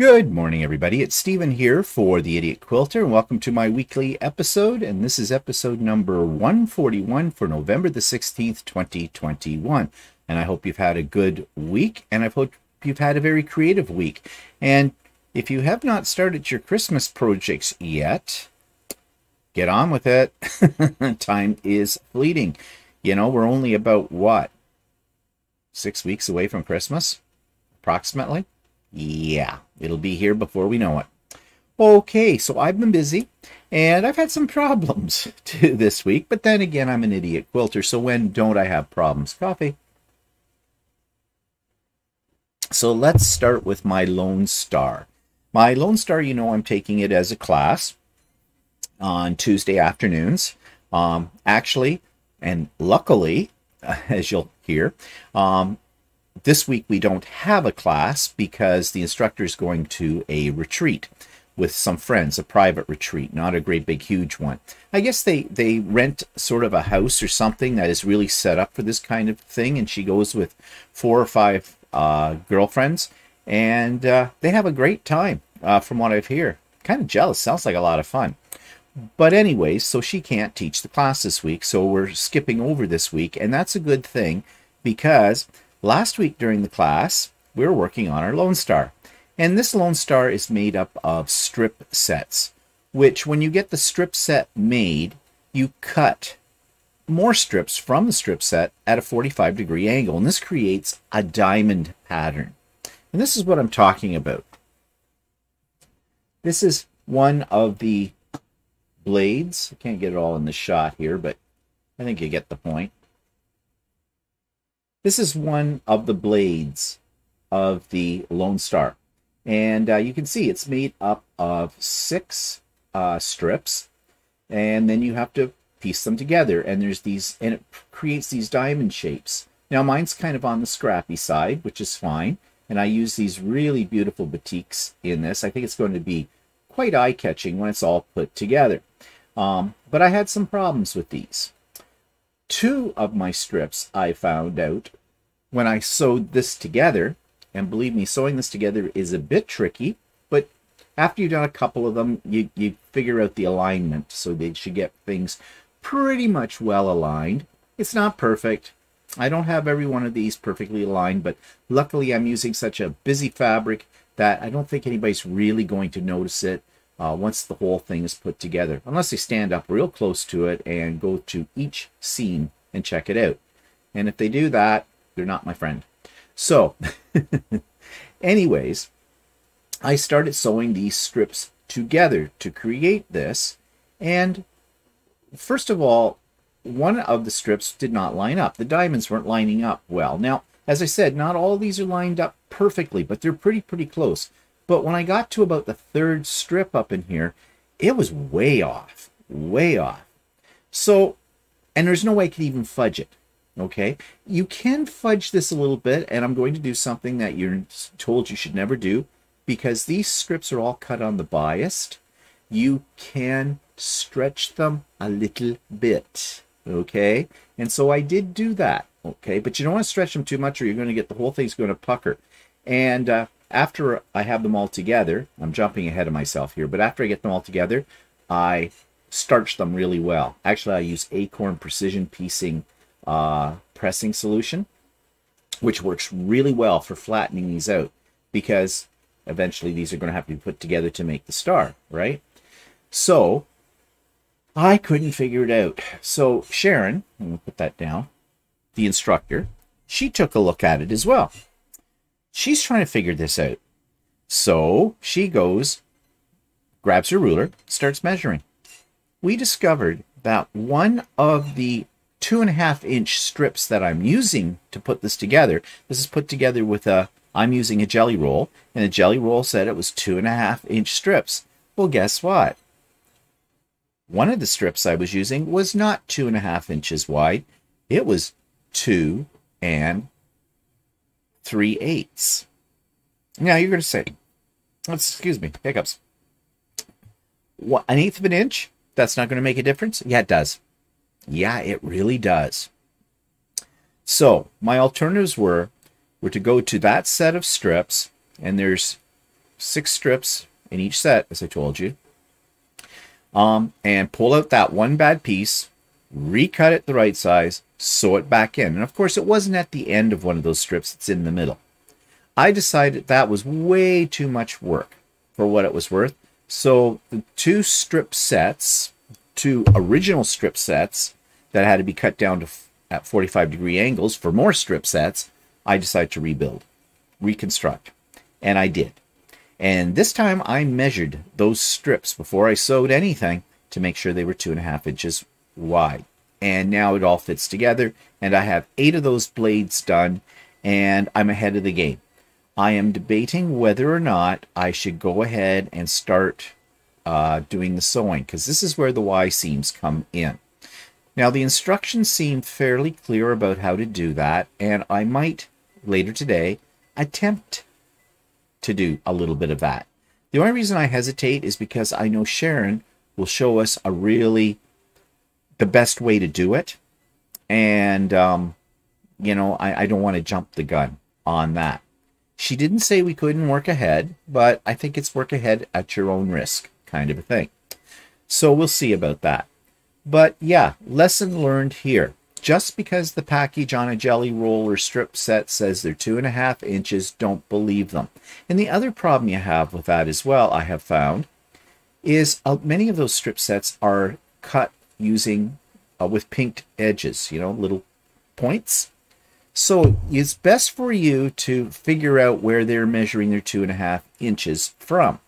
Good morning, everybody. It's Stephen here for The Idiot Quilter, and welcome to my weekly episode. And this is episode number 141 for November the 16th, 2021. And I hope you've had a good week, and I hope you've had a very creative week. And if you have not started your Christmas projects yet, get on with it. Time is fleeting. You know, we're only about, what, 6 weeks away from Christmas, approximately? Yeah, it'll be here before we know it. Okay, so I've been busy, and I've had some problems too this week, but then again, I'm an idiot quilter, so when don't I have problems? Coffee. So let's start with my Lone Star. My Lone Star, you know, I'm taking it as a class on Tuesday afternoons. Actually, and luckily, as you'll hear, this week we don't have a class because the instructor is going to a retreat with some friends, a private retreat, not a great big huge one. I guess they rent sort of a house or something that is really set up for this kind of thing, and she goes with 4 or 5 girlfriends, and they have a great time from what I've heard. Kind of jealous. Sounds like a lot of fun. But anyways, so she can't teach the class this week, so we're skipping over this week, and that's a good thing because last week during the class, we were working on our Lone Star. And this Lone Star is made up of strip sets, which when you get the strip set made, you cut more strips from the strip set at a 45-degree angle. And this creates a diamond pattern. And this is what I'm talking about. This is one of the blades. I can't get it all in the shot here, but I think you get the point. This is one of the blades of the Lone Star. And you can see it's made up of 6 strips. And then you have to piece them together. And there's these, and it creates these diamond shapes. Now mine's kind of on the scrappy side, which is fine. And I use these really beautiful batiks in this. I think it's going to be quite eye-catching when it's all put together. But I had some problems with these. 2 of my strips I found out when I sewed this together, and believe me, sewing this together is a bit tricky, but after you've done a couple of them, you figure out the alignment, so they should get things pretty much well aligned. It's not perfect. I don't have every one of these perfectly aligned, but luckily I'm using such a busy fabric that I don't think anybody's really going to notice it once the whole thing is put together, unless they stand up real close to it and go to each seam and check it out. And if they do that, they're not my friend. So, anyways, I started sewing these strips together to create this. And first of all, one of the strips did not line up. The diamonds weren't lining up well. Now, as I said, not all of these are lined up perfectly, but they're pretty close. But when I got to about the 3rd strip up in here, it was way off, way off. So, and there's no way I could even fudge it. Okay, you can fudge this a little bit, and I'm going to do something that you're told you should never do, because these strips are all cut on the biased. You can stretch them a little bit, okay? And so I did do that, okay? But you don't want to stretch them too much, or you're going to get the whole thing's going to pucker. And after I have them all together, I'm jumping ahead of myself here, but after I get them all together, I starch them really well. Actually, I use Acorn Precision Piecing pressing solution, which works really well for flattening these out, because eventually these are going to have to be put together to make the star, right? So I couldn't figure it out. So Sharon, I'm going to put that down, the instructor, she took a look at it as well. She's trying to figure this out. So she goes, grabs her ruler, starts measuring. We discovered that one of the 2.5-inch strips that I'm using to put this together, this is put together with I'm using a jelly roll, and the jelly roll said it was 2.5-inch strips. Well, guess what? One of the strips I was using was not 2.5 inches wide. It was 2 3/8. Now you're going to say, excuse me, hiccups. What, 1/8 of an inch? That's not going to make a difference? Yeah, it does. Yeah, it really does. So my alternatives were to go to that set of strips, and there's 6 strips in each set, as I told you. And pull out that one bad piece, recut it the right size, sew it back in. And of course, it wasn't at the end of one of those strips, it's in the middle. I decided that was way too much work for what it was worth. So the 2 strip sets, 2 original strip sets that had to be cut down to at 45-degree angles for more strip sets, I decided to rebuild, reconstruct. And I did. And this time I measured those strips before I sewed anything to make sure they were 2.5 inches wide. And now it all fits together, and I have 8 of those blades done, and I'm ahead of the game. I am debating whether or not I should go ahead and start doing the sewing, because this is where the Y seams come in. Now, the instructions seem fairly clear about how to do that, and I might, later today, attempt to do a little bit of that. The only reason I hesitate is because I know Sharon will show us the best way to do it. And, you know, I don't want to jump the gun on that. She didn't say we couldn't work ahead, but I think it's work ahead at your own risk kind of a thing. So we'll see about that. But yeah, lesson learned here. Just because the package on a jelly roll or strip set says they're 2.5 inches, don't believe them. And the other problem you have with that as well, I have found, is many of those strip sets are cut using with pinked edges, you know, little points. So it's best for you to figure out where they're measuring their 2.5 inches from.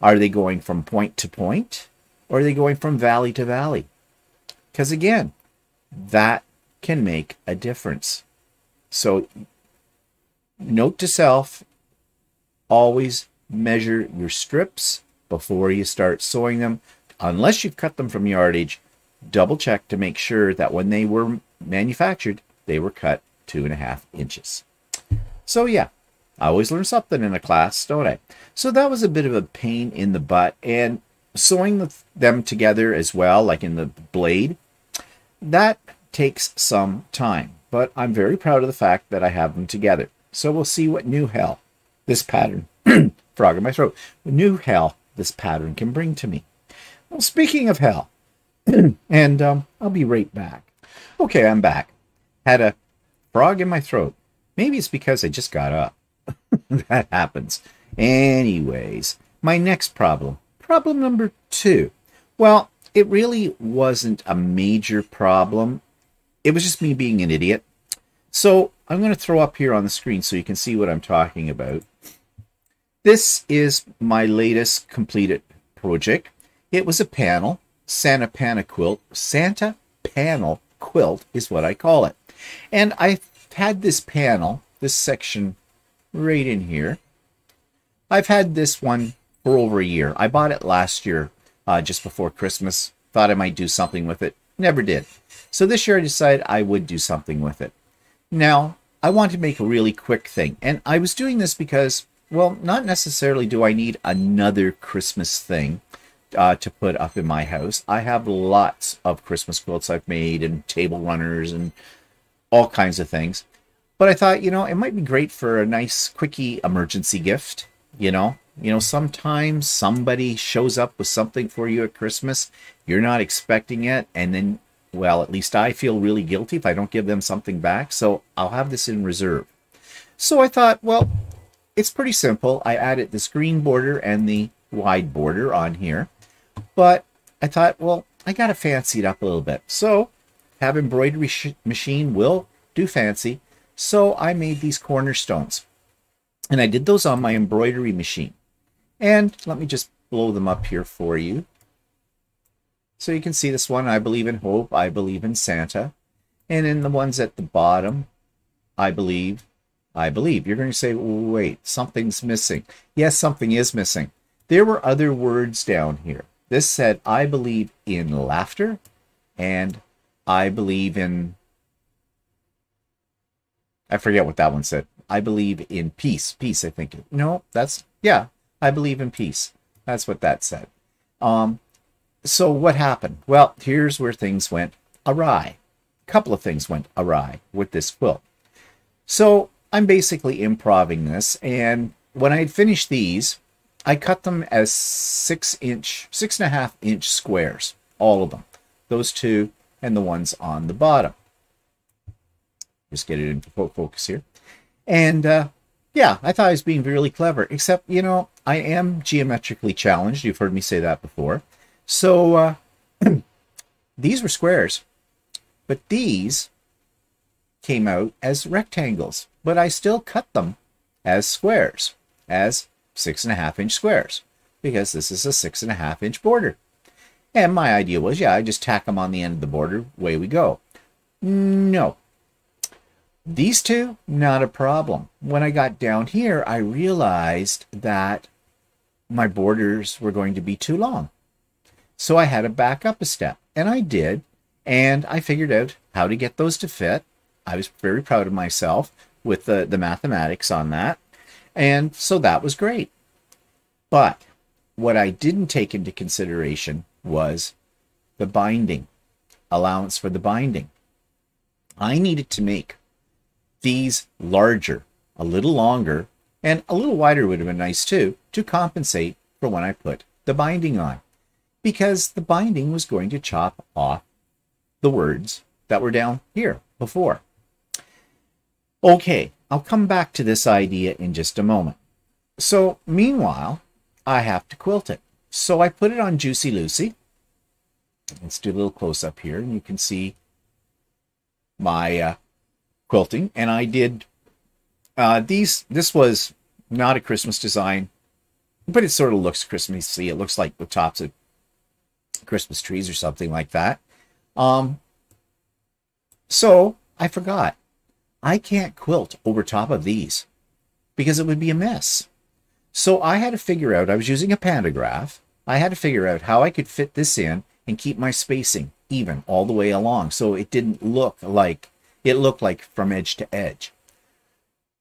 Are they going from point to point, or are they going from valley to valley? Because again, that can make a difference. So note to self, always measure your strips before you start sewing them. Unless you've cut them from yardage, double check to make sure that when they were manufactured, they were cut 2.5 inches. So yeah, I always learn something in a class, don't I? So that was a bit of a pain in the butt, and sewing them together as well, like in the blade, that takes some time, but I'm very proud of the fact that I have them together. So we'll see what new hell this pattern, frog in my throat, new hell this pattern can bring to me. Well, speaking of hell, and I'll be right back. Okay, I'm back. Had a frog in my throat. Maybe it's because I just got up. That happens. Anyways, my next problem number 2. Well, it really wasn't a major problem. It was just me being an idiot. So I'm going to throw up here on the screen so you can see what I'm talking about. This is my latest completed project. It was a panel, Santa panel quilt is what I call it. And I've had this panel, this section right in here. I've had this one for over a year. I bought it last year, just before Christmas. Thought I might do something with it. Never did. So this year I decided I would do something with it. Now, I want to make a really quick thing. And I was doing this because, well, not necessarily do I need another Christmas thing to put up in my house. I have lots of Christmas quilts I've made and table runners and all kinds of things. But I thought, you know, it might be great for a nice, quickie emergency gift, you know. You know, sometimes somebody shows up with something for you at Christmas. You're not expecting it. And then, well, at least I feel really guilty if I don't give them something back. So I'll have this in reserve. So I thought, well, it's pretty simple. I added this green border and the wide border on here. But I thought, well, I got to fancy it up a little bit. So have embroidery machine will do fancy. So I made these cornerstones. And I did those on my embroidery machine. And let me just blow them up here for you. So you can see this one, I believe in hope, I believe in Santa. And in the ones at the bottom, I believe. You're going to say, wait, something's missing. Yes, something is missing. There were other words down here. This said, I believe in laughter, and I believe in... I forget what that one said. I believe in peace. Peace, I think. No, that's... Yeah, I believe in peace. That's what that said. So what happened? Well, here's where things went awry. A couple of things went awry with this quilt. So I'm basically improvising this, and when I had finished these, I cut them as 6.5 inch squares, all of them. Those two and the ones on the bottom. Just get it into focus here. And yeah, I thought I was being really clever, except, you know, I am geometrically challenged. You've heard me say that before. So these were squares, but these came out as rectangles, but I still cut them as squares, as 6.5 inch squares, because this is a 6.5 inch border. And my idea was, yeah, I just tack them on the end of the border, away we go. No. These two, not a problem. When I got down here, I realized that my borders were going to be too long. So I had to back up a step, and I did, and I figured out how to get those to fit. I was very proud of myself with the mathematics on that, and so that was great. But what I didn't take into consideration was the binding, allowance for the binding. I needed to make these larger, a little longer, and a little wider would have been nice too, to compensate for when I put the binding on, because the binding was going to chop off the words that were down here before. Okay, I'll come back to this idea in just a moment. So meanwhile, I have to quilt it. So I put it on Juicy Lucy. Let's do a little close up here, and you can see my quilting. And I did this was not a Christmas design, but it sort of looks Christmassy. It looks like the tops of Christmas trees or something like that. So I forgot. I can't quilt over top of these because it would be a mess. So I had to figure out, I was using a pantograph, I had to figure out how I could fit this in and keep my spacing even all the way along, so it didn't look like, it looked like from edge to edge.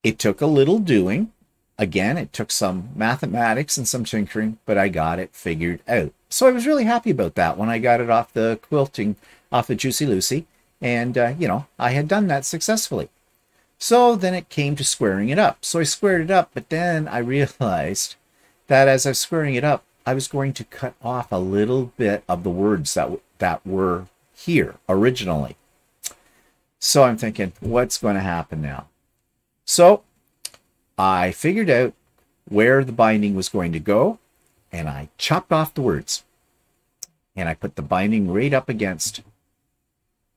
It took a little doing. Again, it took some mathematics and some tinkering, but I got it figured out. So I was really happy about that when I got it off the quilting, off the Juicy Lucy, and you know, I had done that successfully. So then it came to squaring it up. So I squared it up, but then I realized that as I was squaring it up, I was going to cut off a little bit of the words that were here originally. So I'm thinking, what's going to happen now? So I figured out where the binding was going to go, and I chopped off the words. And I put the binding right up against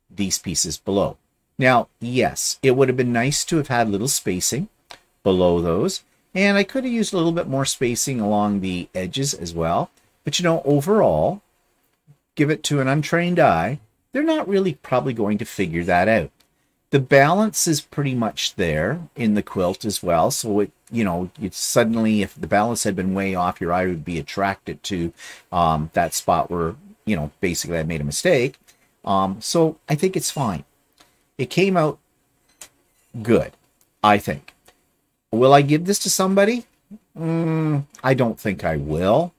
these pieces below. Now, yes, it would have been nice to have had little spacing below those, and I could have used a little bit more spacing along the edges as well. But you know, overall, give it to an untrained eye, they're not really probably going to figure that out. The balance is pretty much there in the quilt as well, so it, you know, suddenly, if the balance had been way off, your eye would be attracted to that spot where, you know, basically I made a mistake. So I think it's fine. It came out good, I think. Will I give this to somebody? I don't think I will.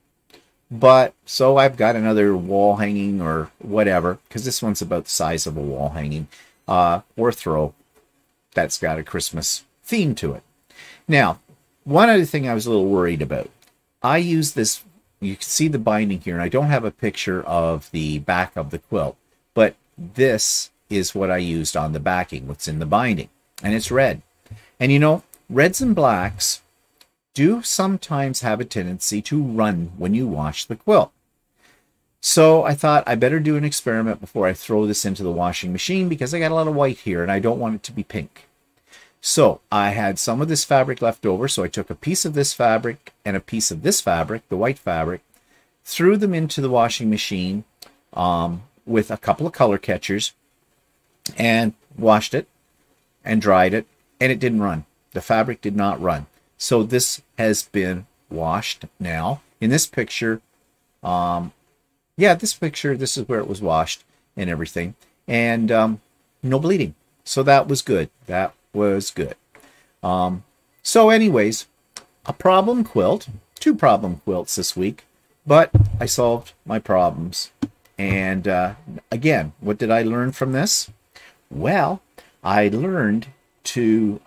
But, so I've got another wall hanging or whatever, because this one's about the size of a wall hanging, or throw that's got a Christmas theme to it. Now, one other thing I was a little worried about. I use this, you can see the binding here, and I don't have a picture of the back of the quilt, but this is what I used on the backing, what's in the binding, and it's red. And you know, reds and blacks do sometimes have a tendency to run when you wash the quilt. So I thought I better do an experiment before I throw this into the washing machine, because I got a lot of white here and I don't want it to be pink. So I had some of this fabric left over, so I took a piece of this fabric and a piece of this fabric, the white fabric, threw them into the washing machine with a couple of color catchers, and washed it and dried it, and it didn't run. The fabric did not run. So this has been washed now. In this picture, yeah, this picture, this is where it was washed and everything, and no bleeding. So that was good. That was good. So anyways, a problem quilt, 2 problem quilts this week, but I solved my problems. And again, what did I learn from this? Well, I learned to,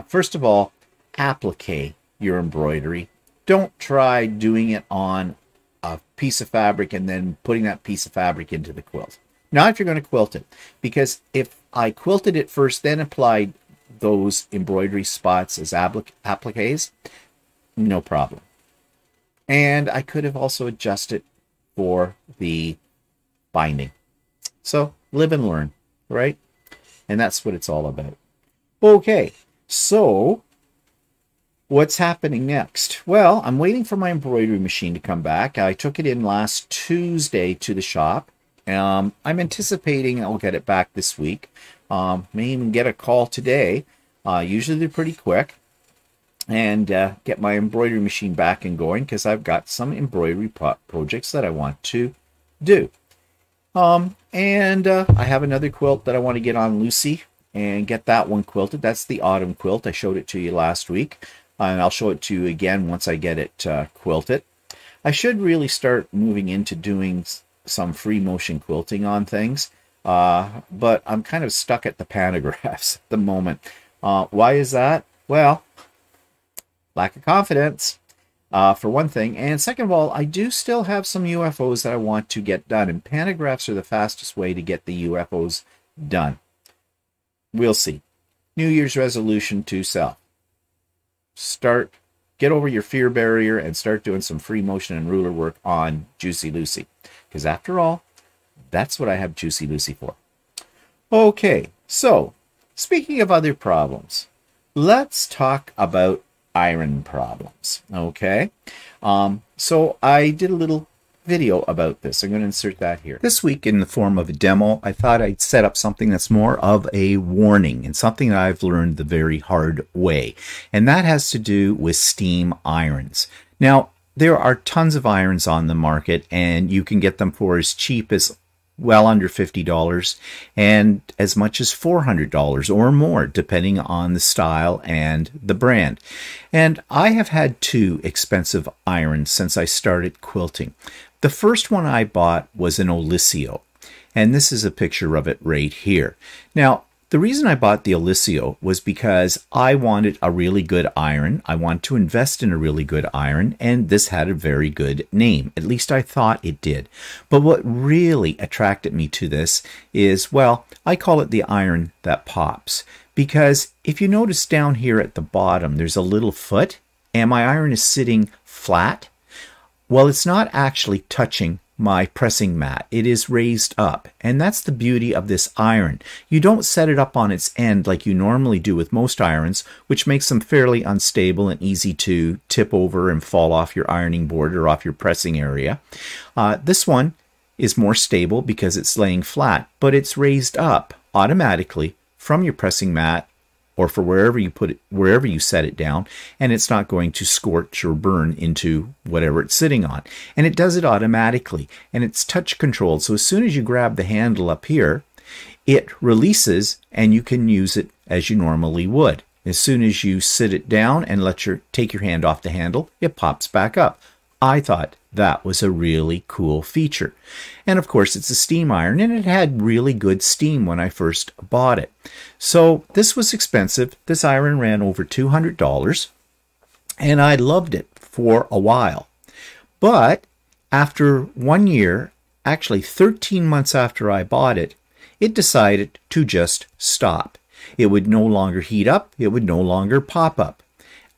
first of all, applique your embroidery don't try doing it on a piece of fabric and then putting that piece of fabric into the quilt. Not if you're going to quilt it, because if I quilted it first, then applied those embroidery spots as appliques, no problem. And I could have also adjusted for the binding. So live and learn, right? And that's what it's all about. Okay, so what's happening next? Well, I'm waiting for my embroidery machine to come back. I took it in last Tuesday to the shop. I'm anticipating I'll get it back this week. May even get a call today. Usually they're pretty quick. And get my embroidery machine back and going, because I've got some embroidery projects that I want to do. I have another quilt that I want to get on Lucy and get that one quilted. That's the autumn quilt. I showed it to you last week, and I'll show it to you again once I get it quilted. I should really start moving into doing some free motion quilting on things, but I'm kind of stuck at the pantographs at the moment. Why is that? Well, lack of confidence, for one thing. And second of all, I do still have some UFOs that I want to get done. And pantographs are the fastest way to get the UFOs done. We'll see. New Year's resolution to self. Get over your fear barrier and start doing some free motion and ruler work on Juicy Lucy. Because after all, that's what I have Juicy Lucy for. Okay, so speaking of other problems, let's talk about iron problems. Okay, so I did a little video about this. I'm going to insert that here. This week, in the form of a demo, I thought I'd set up something that's more of a warning and something that I've learned the very hard way. And that has to do with steam irons. Now, there are tons of irons on the market, and you can get them for as cheap as well under $50 and as much as $400 or more, depending on the style and the brand. And I have had two expensive irons since I started quilting. The first one I bought was an Olysio, and this is a picture of it right here. Now, the reason I bought the Olysio was because I wanted a really good iron. I wanted to invest in a really good iron, and this had a very good name. At least I thought it did. But what really attracted me to this is, well, I call it the iron that pops. Because if you notice down here at the bottom, there's a little foot, and my iron is sitting flat. Well, it's not actually touching my pressing mat. It is raised up, and that's the beauty of this iron. You don't set it up on its end like you normally do with most irons, which makes them fairly unstable and easy to tip over and fall off your ironing board or off your pressing area. This one is more stable because it's laying flat, but it's raised up automatically from your pressing mat or for wherever you put it, wherever you set it down, and it's not going to scorch or burn into whatever it's sitting on. And it does it automatically, and it's touch controlled. So as soon as you grab the handle up here, it releases and you can use it as you normally would. As soon as you sit it down and take your hand off the handle, it pops back up. I thought that was a really cool feature. And of course, it's a steam iron, and it had really good steam when I first bought it. So this was expensive. This iron ran over $200, and I loved it for a while. But after 1 year, actually 13 months after I bought it, it decided to just stop. It would no longer heat up. It would no longer pop up.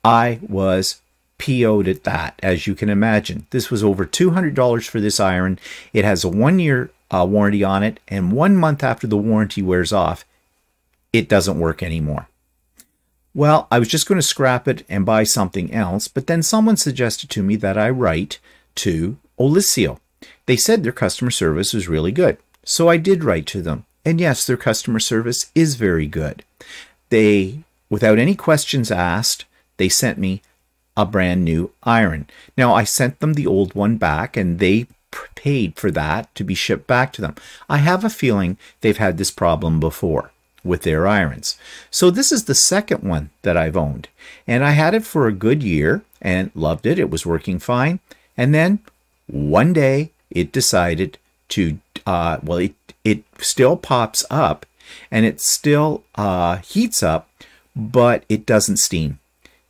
I was PO'd at that, as you can imagine. This was over $200 for this iron. It has a 1 year warranty on it, and 1 month after the warranty wears off, it doesn't work anymore. Well, I was just going to scrap it and buy something else, but then someone suggested to me that I write to Olysio. They said their customer service was really good, so I did write to them. And yes, their customer service is very good. They, without any questions asked, they sent me a brand new iron. Now, I sent them the old one back, and they paid for that to be shipped back to them. I have a feeling they've had this problem before with their irons. So this is the second one that I've owned, and I had it for a good year and loved it. It was working fine. And then one day it decided to, it still pops up and it still heats up, but it doesn't steam.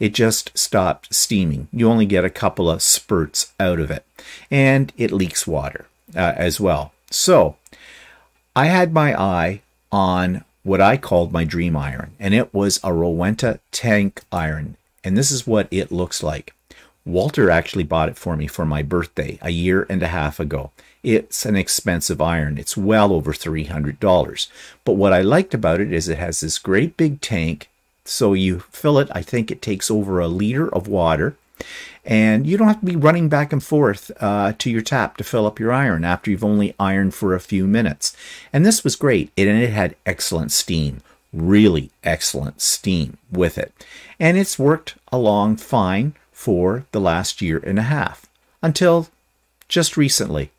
it just stopped steaming. You only get a couple of spurts out of it, and it leaks water as well. So I had my eye on what I called my dream iron, and it was a Rowenta tank iron, and this is what it looks like. Walter actually bought it for me for my birthday a year and a half ago. It's an expensive iron. It's well over $300. But what I liked about it is it has this great big tank. So you fill it, I think it takes over a liter of water. And you don't have to be running back and forth to your tap to fill up your iron after you've only ironed for a few minutes. And this was great. And it had excellent steam. Really excellent steam with it. And it's worked along fine for the last year and a half until just recently.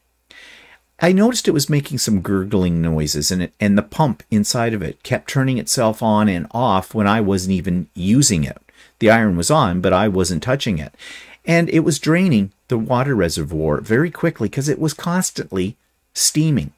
I noticed it was making some gurgling noises, and the pump inside of it kept turning itself on and off when I wasn't even using it. The iron was on, but I wasn't touching it. And it was draining the water reservoir very quickly because it was constantly steaming.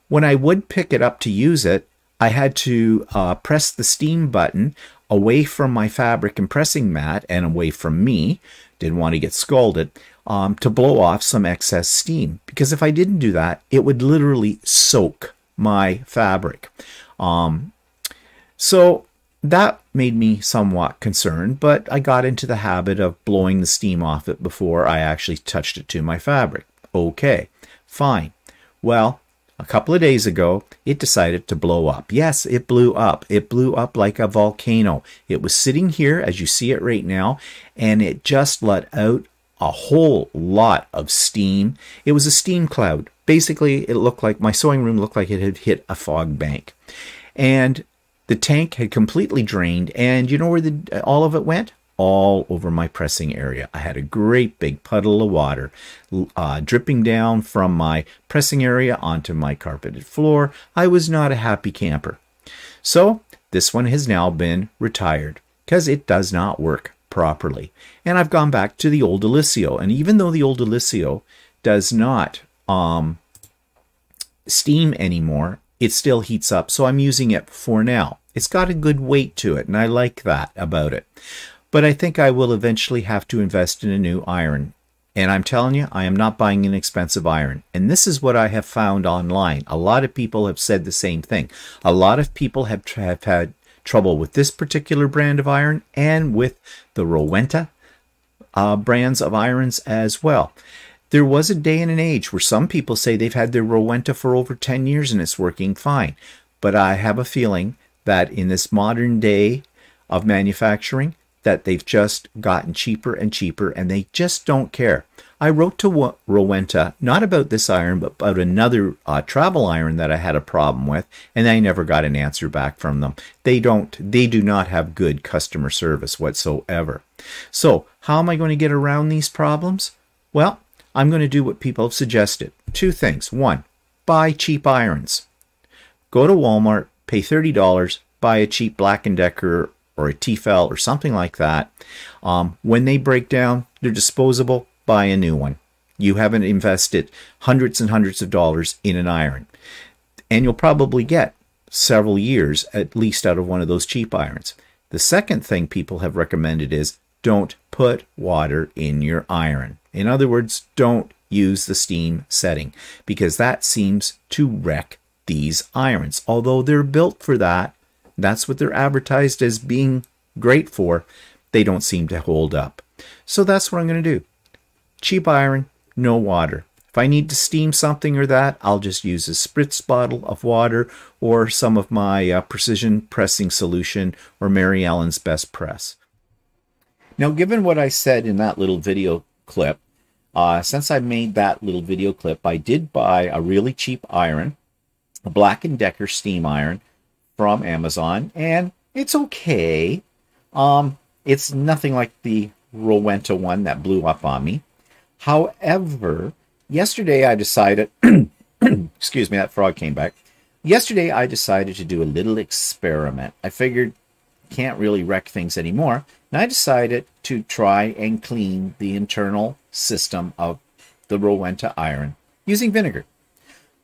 When I would pick it up to use it, I had to press the steam button away from my fabric and pressing mat and away from me. Didn't want to get scalded. To blow off some excess steam, because if I didn't do that, it would literally soak my fabric. So that made me somewhat concerned, but I got into the habit of blowing the steam off it before I actually touched it to my fabric. Okay, fine. Well, a couple of days ago, it decided to blow up. Yes, it blew up. It blew up like a volcano. It was sitting here, as you see it right now, and it just let out a whole lot of steam. It was a steam cloud. Basically, it looked like my sewing room looked like it had hit a fog bank. And the tank had completely drained, and you know where all of it went? All over my pressing area. I had a great big puddle of water dripping down from my pressing area onto my carpeted floor. I was not a happy camper. So this one has now been retired because it does not work properly. And I've gone back to the old Eliseo. And even though the old Eliseo does not steam anymore, it still heats up. So I'm using it for now. It's got a good weight to it, and I like that about it. But I think I will eventually have to invest in a new iron. And I'm telling you, I am not buying an expensive iron. And this is what I have found online. A lot of people have said the same thing. A lot of people have had trouble with this particular brand of iron and with the Rowenta brands of irons as well. There was a day and an age where some people say they've had their Rowenta for over 10 years and it's working fine. But I have a feeling that in this modern day of manufacturing, that they've just gotten cheaper and cheaper and they just don't care. I wrote to Rowenta, not about this iron, but about another travel iron that I had a problem with, and I never got an answer back from them. They do not have good customer service whatsoever. So how am I going to get around these problems? Well, I'm going to do what people have suggested. Two things. One, buy cheap irons. Go to Walmart, pay $30, buy a cheap Black & Decker or a Tefal or something like that. When they break down, they're disposable, buy a new one. You haven't invested hundreds and hundreds of dollars in an iron. And you'll probably get several years at least out of one of those cheap irons. The second thing people have recommended is don't put water in your iron. In other words, don't use the steam setting, because that seems to wreck these irons. Although they're built for that, that's what they're advertised as being great for, they don't seem to hold up. So that's what I'm going to do. Cheap iron, no water. If I need to steam something or that, I'll just use a spritz bottle of water or some of my precision pressing solution or Mary Ellen's Best Press. Now, given what I said in that little video clip, since I made that little video clip, I did buy a really cheap iron, a Black & Decker steam iron from Amazon, and it's okay. It's nothing like the Rowenta one that blew up on me. However, yesterday I decided, excuse me, that frog came back. Yesterday I decided to do a little experiment. I figured can't really wreck things anymore, and I decided to try and clean the internal system of the Rowenta iron using vinegar.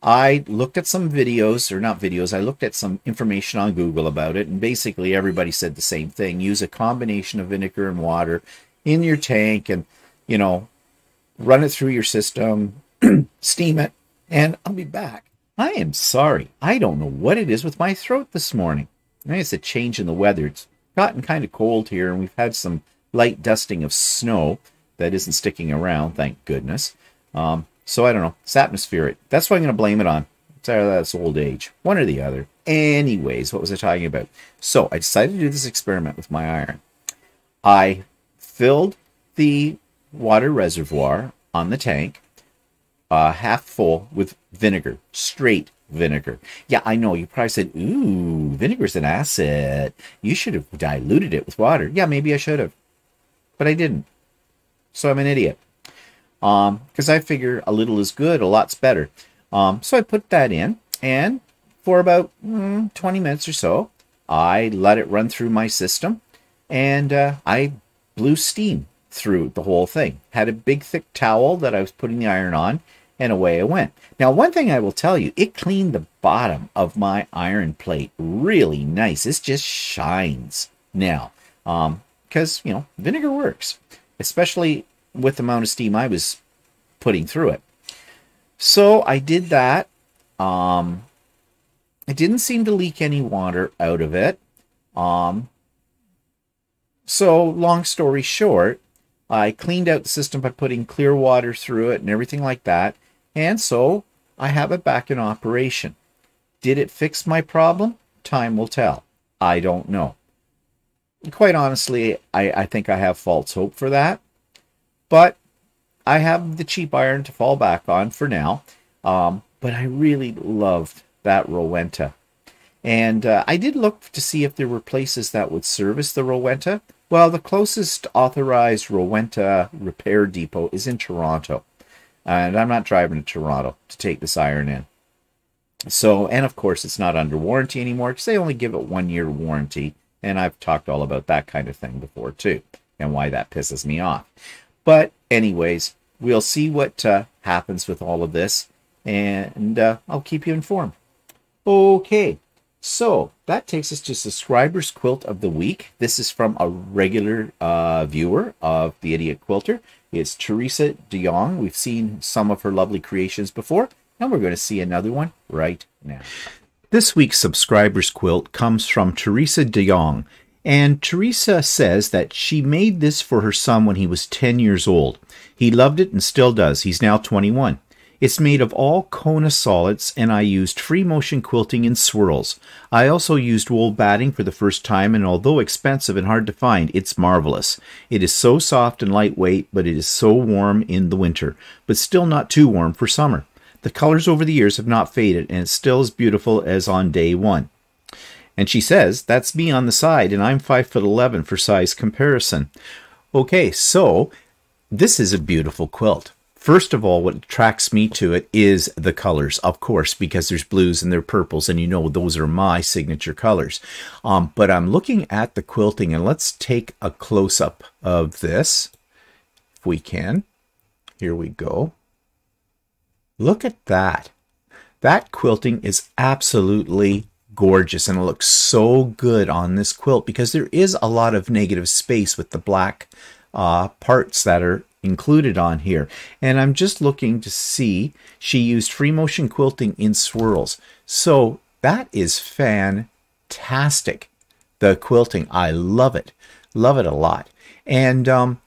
I looked at some videos, or not videos, I looked at some information on Google about it, and basically everybody said the same thing. Use a combination of vinegar and water in your tank and, you know, run it through your system, steam it, and I'll be back. I am sorry. I don't know what it is with my throat this morning. I think it's a change in the weather. It's gotten kind of cold here, and we've had some light dusting of snow that isn't sticking around, thank goodness. So I don't know. It's atmospheric. That's what I'm going to blame it on. That's old age. One or the other. Anyways, what was I talking about? So I decided to do this experiment with my iron. I filled the water reservoir on the tank half full with vinegar, straight vinegar. Yeah, I know. You probably said, ooh, vinegar's an acid. You should have diluted it with water. Yeah, maybe I should have. But I didn't. So I'm an idiot. Because I figure a little is good, a lot's better. So I put that in, and for about 20 minutes or so, I let it run through my system, and I blew steam through the whole thing. Had a big thick towel that I was putting the iron on, and away I went. Now, one thing I will tell you, it cleaned the bottom of my iron plate really nice. It just shines now, because, you know, vinegar works, especially with the amount of steam I was putting through it. So I did that. It didn't seem to leak any water out of it. So long story short, I cleaned out the system by putting clear water through it and everything like that. And so I have it back in operation. Did it fix my problem? Time will tell. I don't know. Quite honestly, I think I have false hope for that. But I have the cheap iron to fall back on for now. But I really loved that Rowenta. And I did look to see if there were places that would service the Rowenta. Well, the closest authorized Rowenta repair depot is in Toronto. And I'm not driving to Toronto to take this iron in. So, and of course, it's not under warranty anymore because they only give it 1 year warranty. And I've talked all about that kind of thing before, too, and why that pisses me off. But anyways, we'll see what happens with all of this, and I'll keep you informed. Okay, so that takes us to Subscriber's Quilt of the Week. This is from a regular viewer of The Idiot Quilter. It's Teresa DeYoung. We've seen some of her lovely creations before, and we're going to see another one right now. This week's Subscriber's Quilt comes from Teresa DeYoung. And Teresa says that she made this for her son when he was 10 years old. He loved it and still does. He's now 21. It's made of all Kona solids, and I used free motion quilting in swirls. I also used wool batting for the first time, and although expensive and hard to find, it's marvelous. It is so soft and lightweight, but it is so warm in the winter, but still not too warm for summer. The colors over the years have not faded, and it's still as beautiful as on day one. And she says, that's me on the side, and I'm 5'11" for size comparison. Okay, so this is a beautiful quilt. First of all, what attracts me to it is the colors, of course, because there's blues and there are purples, and you know those are my signature colors. But I'm looking at the quilting, and let's take a close-up of this, if we can. Here we go. Look at that. That quilting is absolutely gorgeous, and it looks so good on this quilt because there is a lot of negative space with the black parts that are included on here. And I'm just looking to see, she used free motion quilting in swirls. So that is fantastic. The quilting, I love it. Love it a lot. And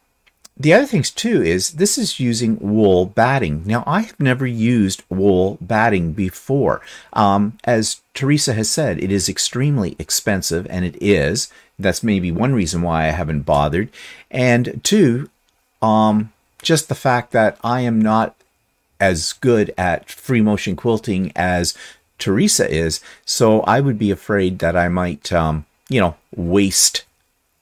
the other things too is this is using wool batting. Now, I have never used wool batting before. As Teresa has said, it is extremely expensive, and it is. That's maybe one reason why I haven't bothered. And two, just the fact that I am not as good at free motion quilting as Teresa is, so I would be afraid that I might, waste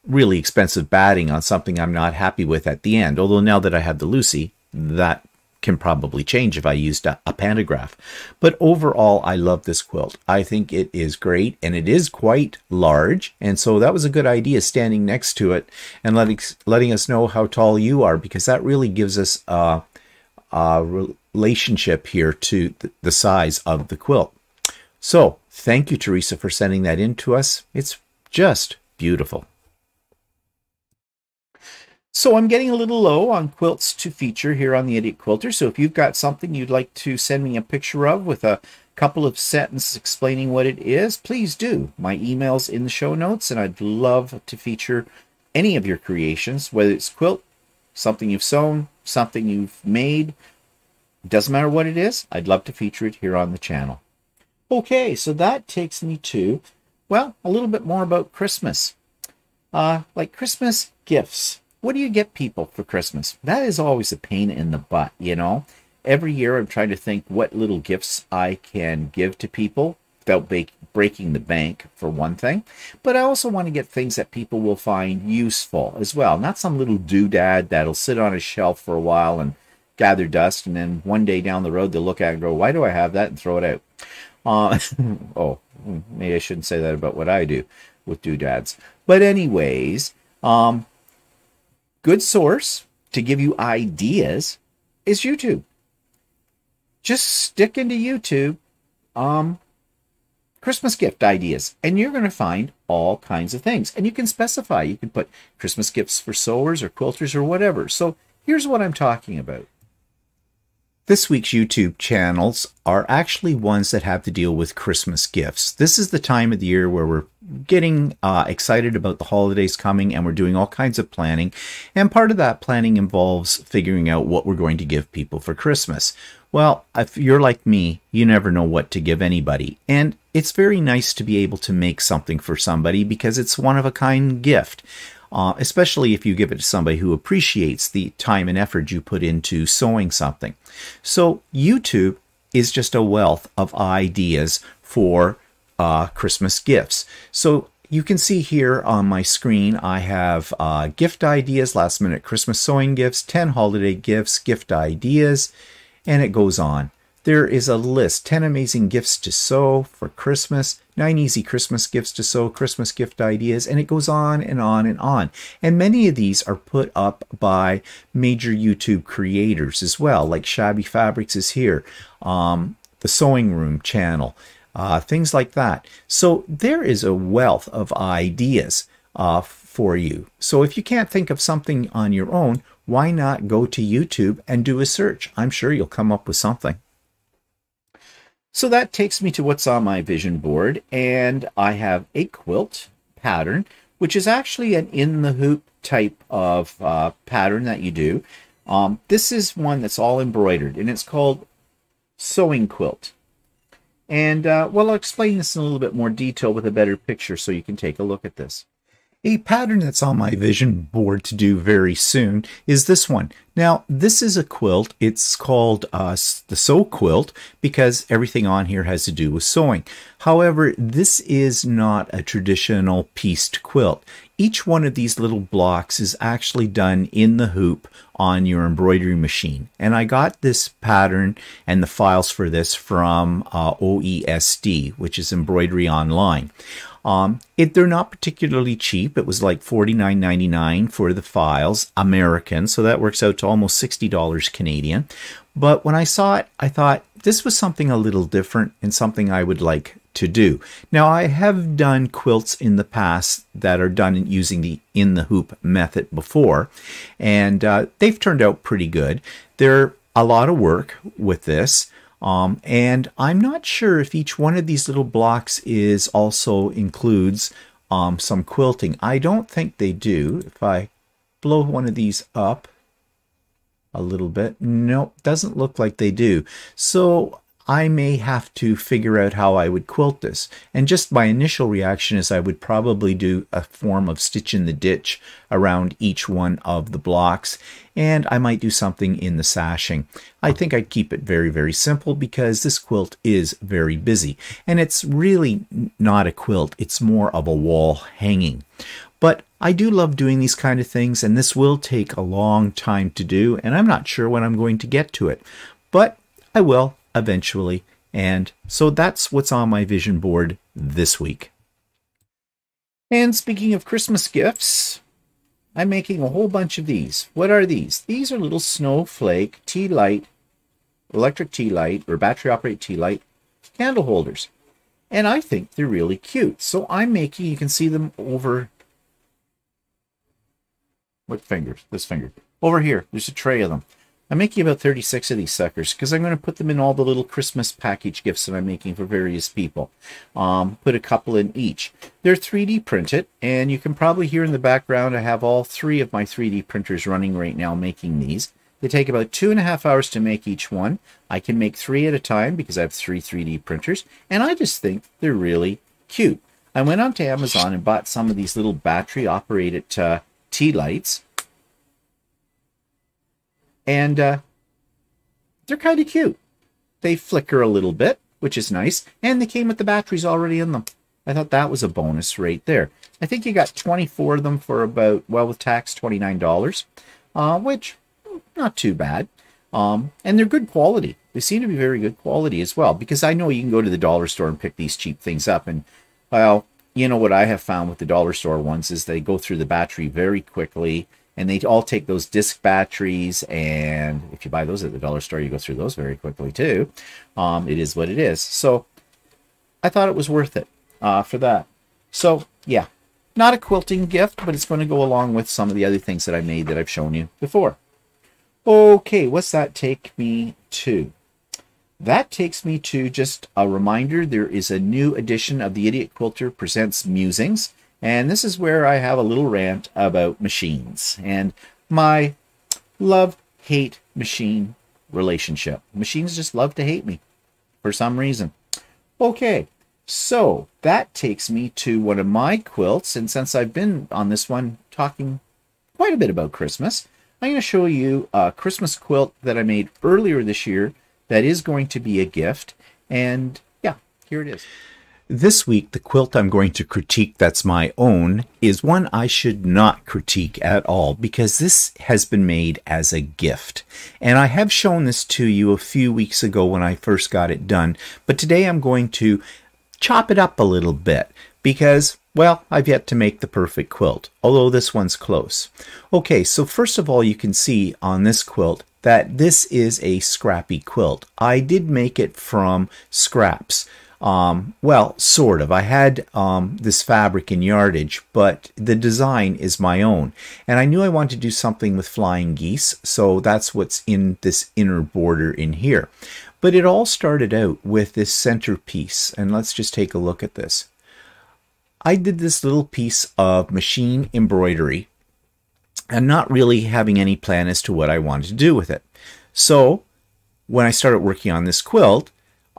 really expensive batting on something I'm not happy with at the end. Although now that I have the Lucy, that can probably change if I used a pantograph. But overall, I love this quilt. I think it is great, and it is quite large. And so that was a good idea, standing next to it and letting us know how tall you are, because that really gives us a relationship here to the size of the quilt. So thank you, Teresa, for sending that in to us. It's just beautiful. So I'm getting a little low on quilts to feature here on the Idiot Quilter. So if you've got something you'd like to send me a picture of with a couple of sentences explaining what it is, please do. My email's in the show notes, and I'd love to feature any of your creations, whether it's quilt, something you've sewn, something you've made. Doesn't matter what it is, I'd love to feature it here on the channel. Okay, so that takes me to, well, a little bit more about Christmas. Like Christmas gifts. What do you get people for Christmas? That is always a pain in the butt, you know. Every year I'm trying to think what little gifts I can give to people without breaking the bank, for one thing. But I also want to get things that people will find useful as well. Not some little doodad that'll sit on a shelf for a while and gather dust, and then one day down the road they'll look at it and go, why do I have that, and throw it out. Oh, maybe I shouldn't say that about what I do with doodads. But anyways, good source to give you ideas is YouTube. Just stick into YouTube Christmas gift ideas, and you're going to find all kinds of things. And you can specify. You can put Christmas gifts for sewers or quilters or whatever. So here's what I'm talking about. This week's YouTube channels are actually ones that have to deal with Christmas gifts. This is the time of the year where we're getting excited about the holidays coming, and we're doing all kinds of planning. And part of that planning involves figuring out what we're going to give people for Christmas. Well, if you're like me, you never know what to give anybody. And it's very nice to be able to make something for somebody because it's one-of-a-kind gift. Especially if you give it to somebody who appreciates the time and effort you put into sewing something. So YouTube is just a wealth of ideas for Christmas gifts. So you can see here on my screen, I have gift ideas, last minute Christmas sewing gifts, 10 holiday gifts, gift ideas, and it goes on. There is a list, 10 amazing gifts to sew for Christmas, 9 easy Christmas gifts to sew, Christmas gift ideas, and it goes on and on and on. And many of these are put up by major YouTube creators as well, like Shabby Fabrics is here, the Sewing Room channel, things like that. So there is a wealth of ideas for you. So if you can't think of something on your own, why not go to YouTube and do a search? I'm sure you'll come up with something. So that takes me to what's on my vision board, and I have a quilt pattern, which is actually an in-the-hoop type of pattern that you do. This is one that's all embroidered, and it's called Sewing Quilt. And, well, I'll explain this in a little bit more detail with a better picture so you can take a look at this. A pattern that's on my vision board to do very soon is this one. Now, this is a quilt. It's called the Sew Quilt because everything on here has to do with sewing. However, this is not a traditional pieced quilt. Each one of these little blocks is actually done in the hoop on your embroidery machine. And I got this pattern and the files for this from OESD, which is Embroidery Online. They're not particularly cheap. It was like $49.99 for the files, American, so that works out to almost $60 Canadian. But when I saw it, I thought this was something a little different and something I would like to do. Now, I have done quilts in the past that are done using the in-the-hoop method before, and they've turned out pretty good. They're a lot of work with this. And I'm not sure if each one of these little blocks is also includes some quilting. I don't think they do. If I blow one of these up a little bit, nope, doesn't look like they do. So I may have to figure out how I would quilt this. And just my initial reaction is I would probably do a form of stitch in the ditch around each one of the blocks. And I might do something in the sashing. I think I'd keep it very, very simple because this quilt is very busy. And it's really not a quilt. It's more of a wall hanging. But I do love doing these kind of things, and this will take a long time to do, and I'm not sure when I'm going to get to it. But I will eventually. And so that's what's on my vision board this week. And speaking of Christmas gifts, I'm making a whole bunch of these. What are these? These are little snowflake tea light electric tea light or battery operated tea light candle holders. And I think they're really cute. So I'm making, you can see them over, what fingers? This finger. Over here, there's a tray of them. I'm making about 36 of these suckers because I'm going to put them in all the little Christmas package gifts that I'm making for various people. Put a couple in each. They're 3D printed, and you can probably hear in the background I have all 3 of my 3D printers running right now making these. They take about 2.5 hours to make each one. I can make 3 at a time because I have 3 3D printers, and I just think they're really cute. I went onto Amazon and bought some of these little battery-operated tea lights, and they're kind of cute. They flicker a little bit, which is nice, and they came with the batteries already in them. I thought that was a bonus right there. I think you got 24 of them for about, well, with tax, $29, which, not too bad. And they're good quality. They seem to be very good quality as well, because I know you can go to the dollar store and pick these cheap things up, and, well, you know what I have found with the dollar store ones is they go through the battery very quickly, and they all take those disc batteries, and if you buy those at the dollar store, you go through those very quickly too. It is what it is. So I thought it was worth it for that. So yeah, not a quilting gift, but it's going to go along with some of the other things that I made that I've shown you before. Okay, what's that take me to? That takes me to just a reminder. There is a new edition of the Idiot Quilter Presents Musings. And this is where I have a little rant about machines and my love-hate machine relationship. Machines just love to hate me for some reason. Okay, so that takes me to one of my quilts. And since I've been on this one talking quite a bit about Christmas, I'm going to show you a Christmas quilt that I made earlier this year that is going to be a gift. And yeah, here it is. This week, the quilt I'm going to critique that's my own is one I should not critique at all because this has been made as a gift. And I have shown this to you a few weeks ago when I first got it done, but today I'm going to chop it up a little bit because, well, I've yet to make the perfect quilt, although this one's close. Okay, so first of all, you can see on this quilt that this is a scrappy quilt. I did make it from scraps. Well, sort of. I had this fabric in yardage, but the design is my own. And I knew I wanted to do something with flying geese, so that's what's in this inner border in here. But it all started out with this centerpiece, and let's just take a look at this. I did this little piece of machine embroidery, and not really having any plan as to what I wanted to do with it. So, when I started working on this quilt,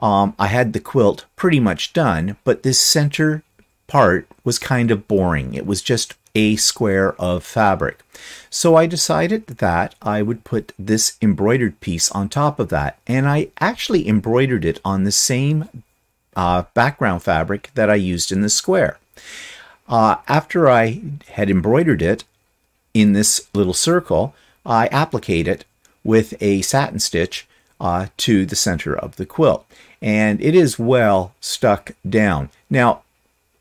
I had the quilt pretty much done, but this center part was kind of boring. It was just a square of fabric. So I decided that I would put this embroidered piece on top of that, and I actually embroidered it on the same background fabric that I used in the square. After I had embroidered it in this little circle, I appliqued it with a satin stitch to the center of the quilt. And it is well stuck down. Now,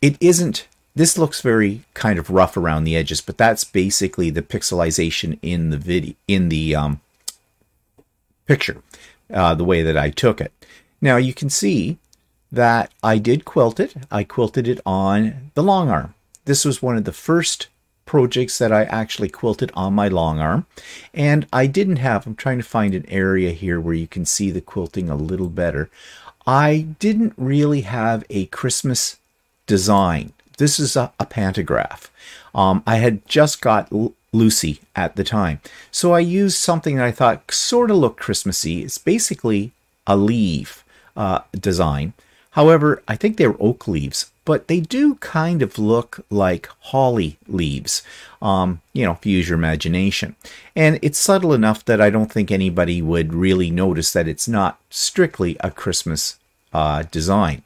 it isn't, this looks very kind of rough around the edges, but that's basically the pixelization in the video, in the picture, the way that I took it. Now, you can see that I did quilt it. I quilted it on the long arm. This was one of the first projects that I actually quilted on my long arm, and I didn't have, I'm trying to find an area here where you can see the quilting a little better. I didn't really have a Christmas design. This is a pantograph. I had just got Lucy at the time, so I used something that I thought sort of looked Christmassy. It's basically a leaf design. However, I think they're oak leaves, but they do kind of look like holly leaves, you know, if you use your imagination. And it's subtle enough that I don't think anybody would really notice that it's not strictly a Christmas design.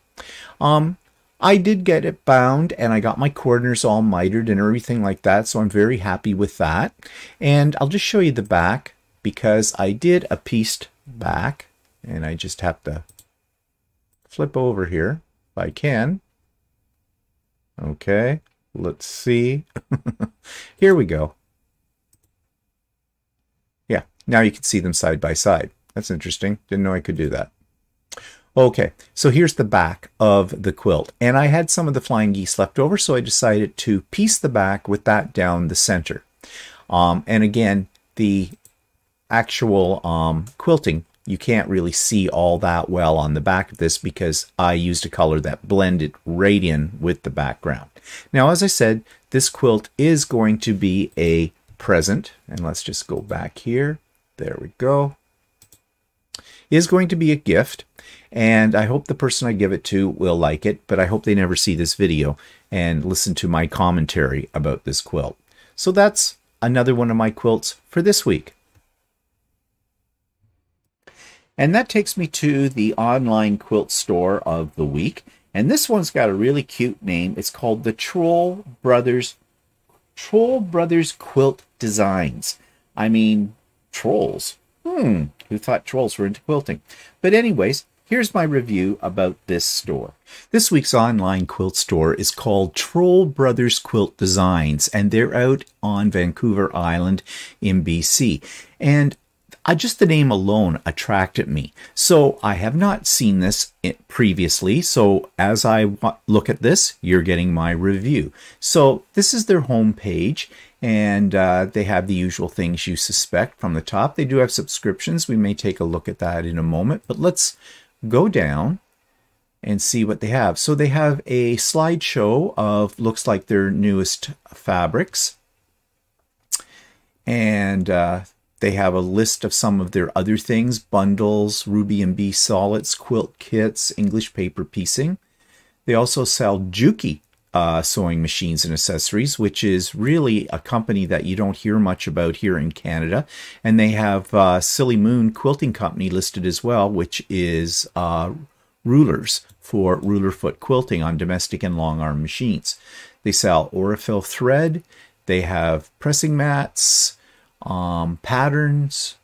I did get it bound, and I got my corners all mitered and everything like that, so I'm very happy with that. And I'll just show you the back, because I did a pieced back, and I just have to flip over here if I can. Okay, let's see. Here we go. Yeah, now you can see them side by side. That's interesting. Didn't know I could do that. Okay, so here's the back of the quilt. And I had some of the flying geese left over, so I decided to piece the back with that down the center. And again, the actual quilting, you can't really see all that well on the back of this because I used a color that blended right in with the background. Now, as I said, this quilt is going to be a present. And let's just go back here. There we go. Is going to be a gift. And I hope the person I give it to will like it, but I hope they never see this video and listen to my commentary about this quilt. So that's another one of my quilts for this week. And that takes me to the online quilt store of the week. And this one's got a really cute name. It's called the Troll Brothers Quilt Designs. I mean, trolls. Who thought trolls were into quilting? But anyways, here's my review about this store. This week's online quilt store is called Troll Brothers Quilt Designs, and they're out on Vancouver Island in BC. And just the name alone attracted me. So I have not seen this previously. So as I look at this, you're getting my review. So this is their homepage, and they have the usual things you suspect from the top. They do have subscriptions. We may take a look at that in a moment, but let's go down and see what they have. So they have a slideshow of, looks like, their newest fabrics. And they have a list of some of their other things: bundles, Ruby and Bee solids, quilt kits, English paper piecing. They also sell Juki sewing machines and accessories, which is really a company that you don't hear much about here in Canada. And they have Silly Moon Quilting Company listed as well, which is rulers for ruler foot quilting on domestic and long arm machines. They sell Aurifil thread. They have pressing mats, patterns,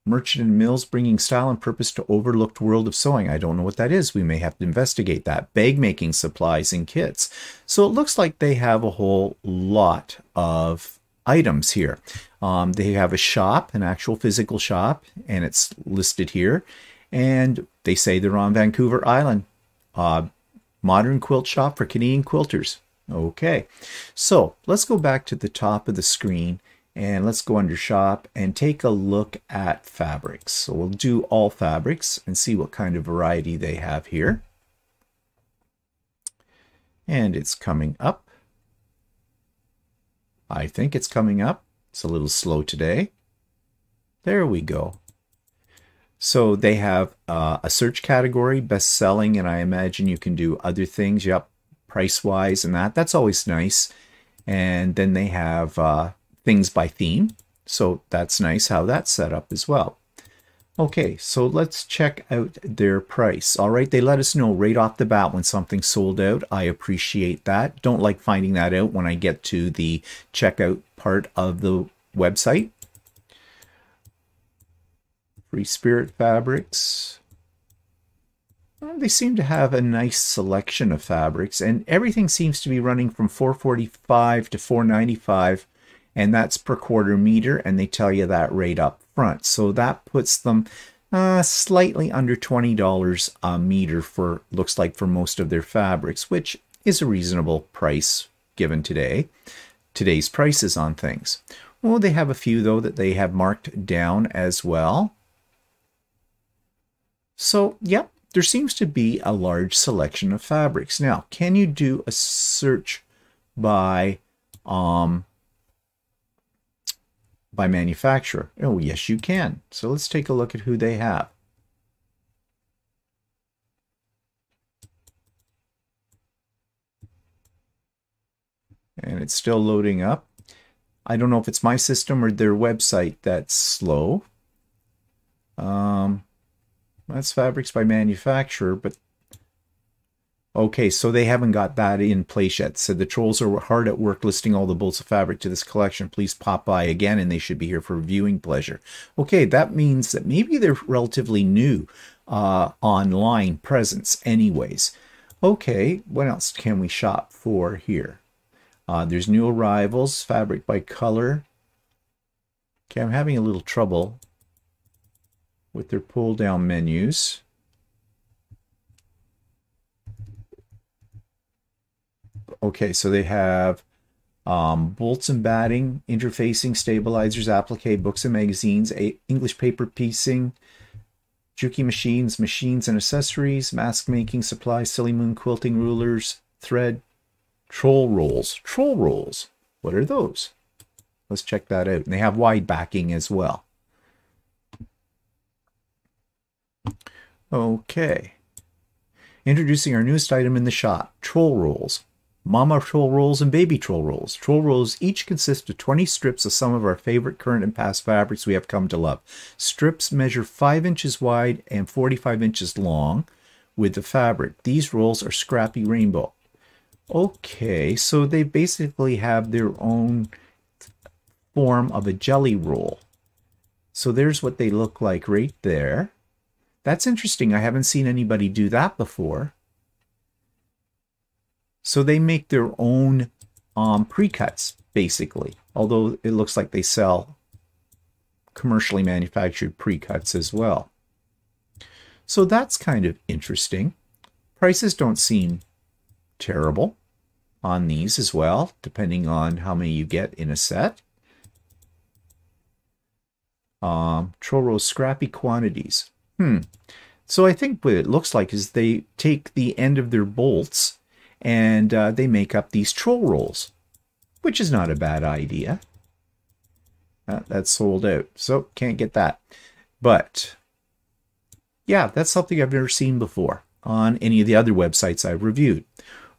Merchant and Mills bringing style and purpose to overlooked world of sewing. I don't know what that is. We may have to investigate that. Bag making supplies and kits. So it looks like they have a whole lot of items here. They have a shop, an actual physical shop, and it's listed here. And they say they're on Vancouver Island. Modern quilt shop for Canadian quilters. Okay, so let's go back to the top of the screen and let's go under shop and take a look at fabrics. So we'll do all fabrics and see what kind of variety they have here. And it's coming up. I think it's coming up. It's a little slow today. There we go. So they have a search category, best selling, and I imagine you can do other things. Yep, price wise and that's always nice. And then they have things by theme. So that's nice how that's set up as well. Okay, so let's check out their price. All right, they let us know right off the bat when something's sold out. I appreciate that. Don't like finding that out when I get to the checkout part of the website. Free Spirit Fabrics. Well, they seem to have a nice selection of fabrics, and everything seems to be running from $445 to $495, and that's per quarter meter, and they tell you that right up front. So that puts them slightly under $20 a meter for, looks like, for most of their fabrics, which is a reasonable price given today's prices on things. Well, they have a few though that they have marked down as well. So, yep, there seems to be a large selection of fabrics. Now, can you do a search by manufacturer? Oh, yes, you can. So let's take a look at who they have. And it's still loading up. I don't know if it's my system or their website that's slow. That's fabrics by manufacturer, but okay, so they haven't got that in place yet. So the trolls are hard at work listing all the bolts of fabric to this collection. Please pop by again, and they should be here for viewing pleasure. Okay, that means that maybe they're relatively new online presence anyways. Okay, what else can we shop for here? There's new arrivals, fabric by color. Okay, I'm having a little trouble with their pull-down menus. Okay, so they have bolts and batting, interfacing, stabilizers, applique, books and magazines, English paper piecing, Juki machines, machines and accessories, mask making supplies, Silly Moon quilting rulers, thread, troll rolls. Troll rolls. What are those? Let's check that out. And they have wide backing as well. Okay. Introducing our newest item in the shop, troll rolls. Mama troll rolls and baby troll rolls. Troll rolls each consist of 20 strips of some of our favorite current and past fabrics we have come to love. Strips measure 5 inches wide and 45 inches long with the fabric. These rolls are scrappy rainbow. Okay, so they basically have their own form of a jelly roll. So there's what they look like right there. That's interesting. I haven't seen anybody do that before. So they make their own pre-cuts, basically. Although it looks like they sell commercially manufactured pre-cuts as well. So that's kind of interesting. Prices don't seem terrible on these as well, depending on how many you get in a set. Troll rolls scrappy quantities. So I think what it looks like is they take the end of their bolts and they make up these troll rolls, which is not a bad idea. That's sold out, so can't get that. But yeah, that's something I've never seen before on any of the other websites I've reviewed.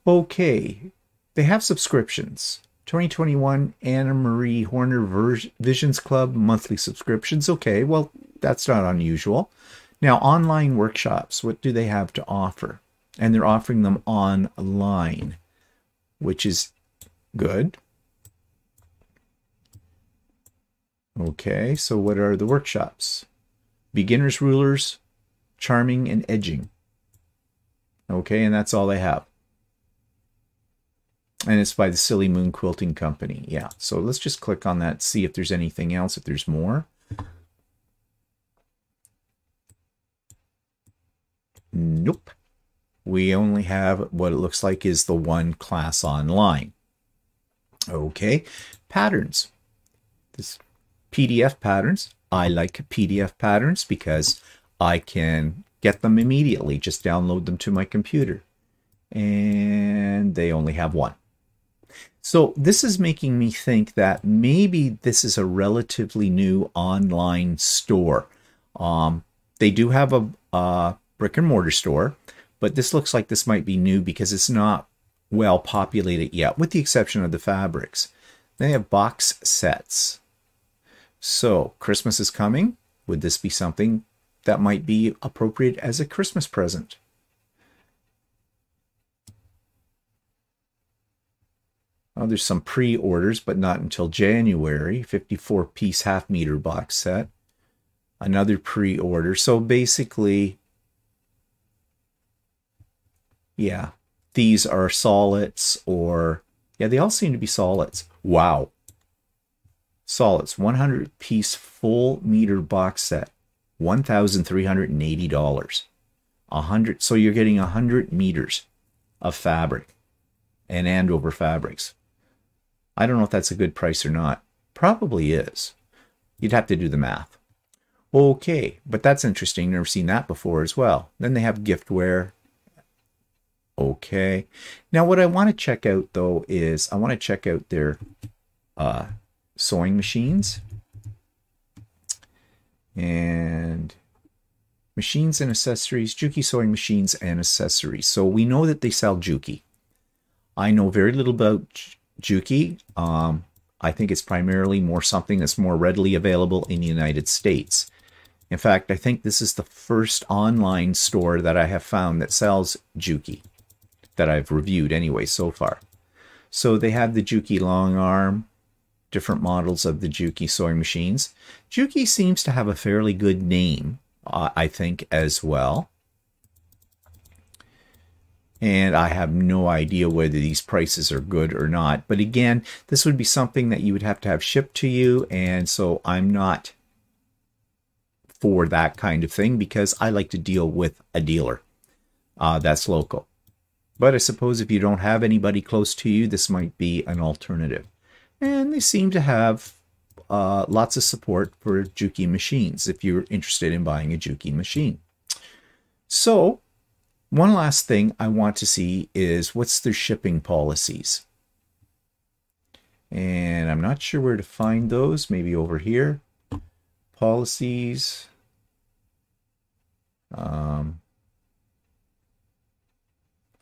Okay, they have subscriptions. 2021 Anna Marie Horner Visions Club monthly subscriptions. Okay, well, that's not unusual. Now, online workshops, what do they have to offer? And they're offering them online, which is good. Okay, so what are the workshops? Beginner's rulers, charming, and edging. Okay, and that's all they have. And it's by the Silly Moon Quilting Company. Yeah, so let's just click on that, see if there's anything else, if there's more. Nope. We only have what it looks like is the one class online. Okay, patterns. This PDF patterns. I like PDF patterns because I can get them immediately. Just download them to my computer. And they only have one. So this is making me think that maybe this is a relatively new online store. They do have a brick and mortar store, but this looks like this might be new because it's not well populated yet, with the exception of the fabrics. They have box sets. So Christmas is coming. Would this be something that might be appropriate as a Christmas present? Oh, there's some pre-orders, but not until January. 54-piece half-meter box set. Another pre-order. So basically, yeah, these are solids or... yeah, they all seem to be solids. Wow. Solids, 100-piece full-meter box set. $1,380. 100. So you're getting 100 meters of fabric and Andover fabrics. I don't know if that's a good price or not. Probably is. You'd have to do the math. Okay, but that's interesting. Never seen that before as well. Then they have giftware. Okay. Now what I want to check out though is I want to check out their sewing machines. And machines and accessories, Juki sewing machines and accessories. So we know that they sell Juki. I know very little about Juki. I think it's primarily more something that's more readily available in the United States. In fact, I think this is the first online store that I have found that sells Juki, that I've reviewed anyway so far. So they have the Juki long arm, different models of the Juki sewing machines. Juki seems to have a fairly good name, I think, as well. And I have no idea whether these prices are good or not. But again, this would be something that you would have to have shipped to you. And so I'm not for that kind of thing because I like to deal with a dealer that's local. But I suppose if you don't have anybody close to you, this might be an alternative. And they seem to have lots of support for Juki machines if you're interested in buying a Juki machine. So one last thing I want to see is what's their shipping policies. And I'm not sure where to find those. Maybe over here. Policies.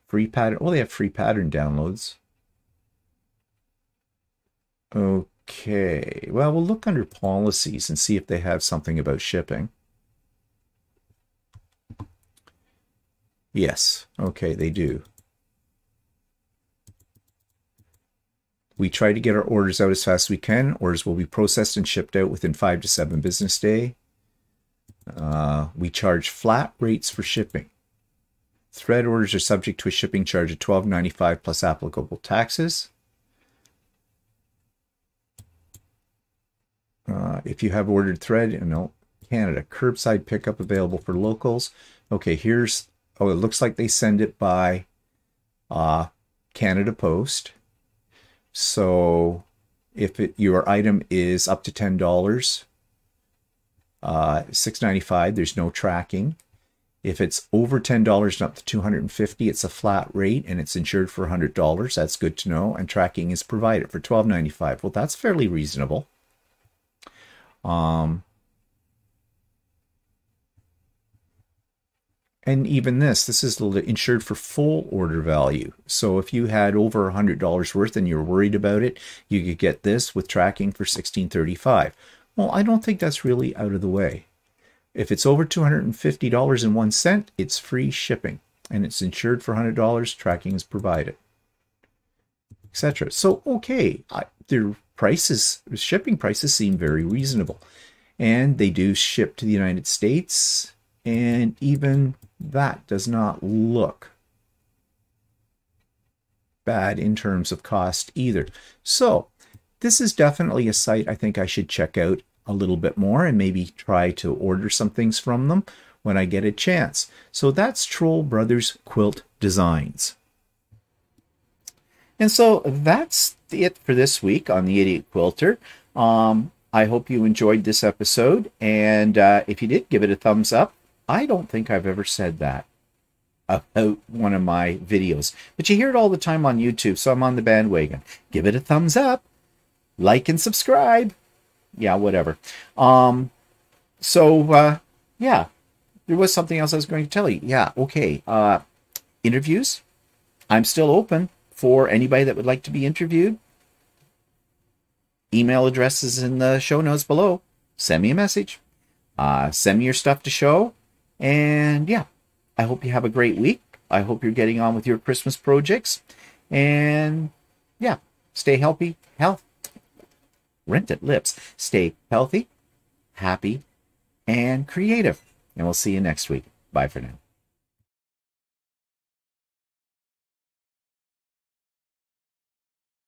Free pattern. Oh, they have free pattern downloads. Okay. Well, we'll look under policies and see if they have something about shipping. Yes. Okay, they do. We try to get our orders out as fast as we can. Orders will be processed and shipped out within 5 to 7 business days. We charge flat rates for shipping. Thread orders are subject to a shipping charge of $12.95 plus applicable taxes. If you have ordered thread, Canada, curbside pickup available for locals. Okay, here's, oh, it looks like they send it by Canada Post. So if your item is up to $10, $6.95, there's no tracking. If it's over $10 and up to $250, it's a flat rate and it's insured for $100. That's good to know. And tracking is provided for $12.95. Well, that's fairly reasonable. And even this is insured for full order value. So if you had over $100 worth and you're worried about it, you could get this with tracking for $16.35. Well, I don't think that's really out of the way. If it's over $250.01, it's free shipping and it's insured for $100, tracking is provided, etc. So, okay, their prices, shipping prices seem very reasonable. And they do ship to the United States, and even that does not look bad in terms of cost either. So this is definitely a site I think I should check out a little bit more and maybe try to order some things from them when I get a chance. So that's Troll Brothers Quilt Designs. And so that's it for this week on the Idiot Quilter. I hope you enjoyed this episode, and if you did, give it a thumbs up. I don't think I've ever said that about one of my videos, but you hear it all the time on YouTube, so I'm on the bandwagon. Give it a thumbs up, like and subscribe. Yeah, whatever. Yeah, there was something else I was going to tell you. Yeah, okay. Interviews. I'm still open for anybody that would like to be interviewed. Email address is in the show notes below. Send me a message. Send me your stuff to show. And yeah, I hope you have a great week. I hope you're getting on with your Christmas projects. And yeah, stay healthy. Rented lips. Stay healthy, happy, and creative. And we'll see you next week. Bye for now.